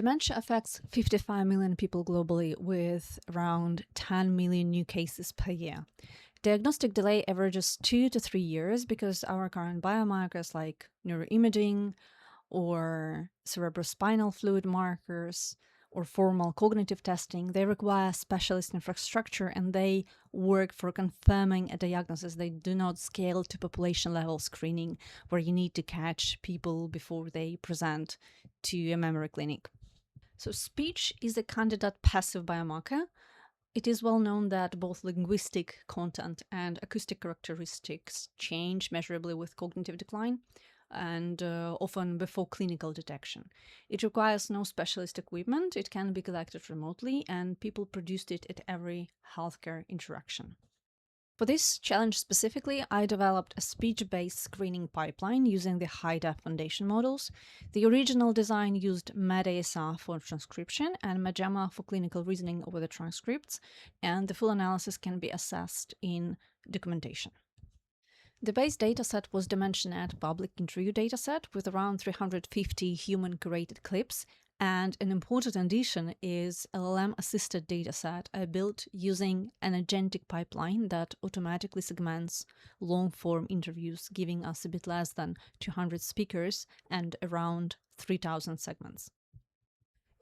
Dementia affects 55 million people globally, with around 10 million new cases per year. Diagnostic delay averages 2 to 3 years because our current biomarkers like neuroimaging or cerebrospinal fluid markers or formal cognitive testing, they require specialist infrastructure and they work for confirming a diagnosis. They do not scale to population level screening where you need to catch people before they present to a memory clinic. So speech is a candidate passive biomarker. It is well known that both linguistic content and acoustic characteristics change measurably with cognitive decline and often before clinical detection. It requires no specialist equipment, it can be collected remotely, and people produced it at every healthcare interaction. For this challenge specifically, I developed a speech-based screening pipeline using the high-def foundation models. The original design used MedASR for transcription and MedGemma for clinical reasoning over the transcripts, and the full analysis can be assessed in documentation. The base dataset was DimensionNet public interview dataset with around 350 human-curated clips, and an important addition is LLM-assisted dataset I built using an agentic pipeline that automatically segments long-form interviews, giving us a bit less than 200 speakers and around 3,000 segments.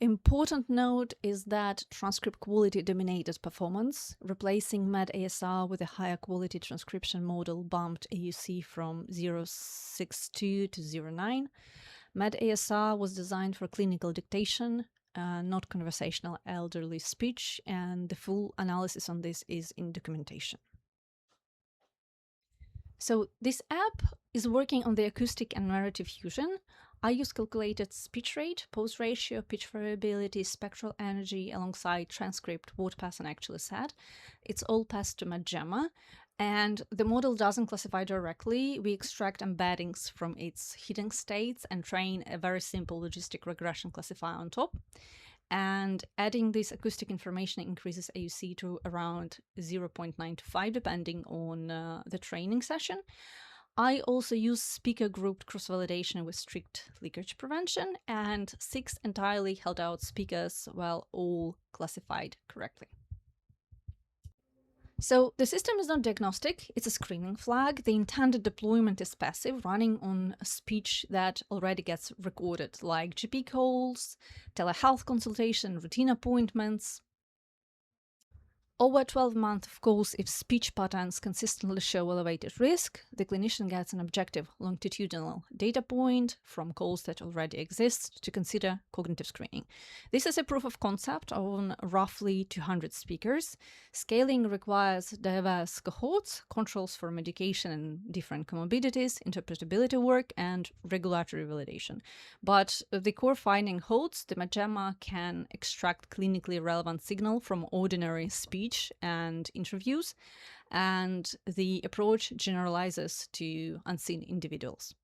Important note is that transcript quality dominated performance. Replacing MedASR with a higher quality transcription model bumped AUC from 0.62 to 0.9. MedASR was designed for clinical dictation, not conversational elderly speech, and the full analysis on this is in documentation. So this app is working on the acoustic and narrative fusion. I use calculated speech rate, pause ratio, pitch variability, spectral energy alongside transcript, what person actually said. It's all passed to MedGemma, and the model doesn't classify directly. We extract embeddings from its hidden states and train a very simple logistic regression classifier on top. And adding this acoustic information increases AUC to around 0.95 depending on the training session. I also use speaker-grouped cross-validation with strict leakage prevention, and 6 entirely held out speakers, well, all classified correctly. So the system is not diagnostic, it's a screening flag. The intended deployment is passive, running on a speech that already gets recorded, like GP calls, telehealth consultation, routine appointments. Over 12 months of calls, if speech patterns consistently show elevated risk, the clinician gets an objective longitudinal data point from calls that already exist to consider cognitive screening. This is a proof of concept on roughly 200 speakers. Scaling requires diverse cohorts, controls for medication and different comorbidities, interpretability work, and regulatory validation. But the core finding holds. The MedGemma can extract clinically relevant signal from ordinary speech and interviews, and the approach generalizes to unseen individuals.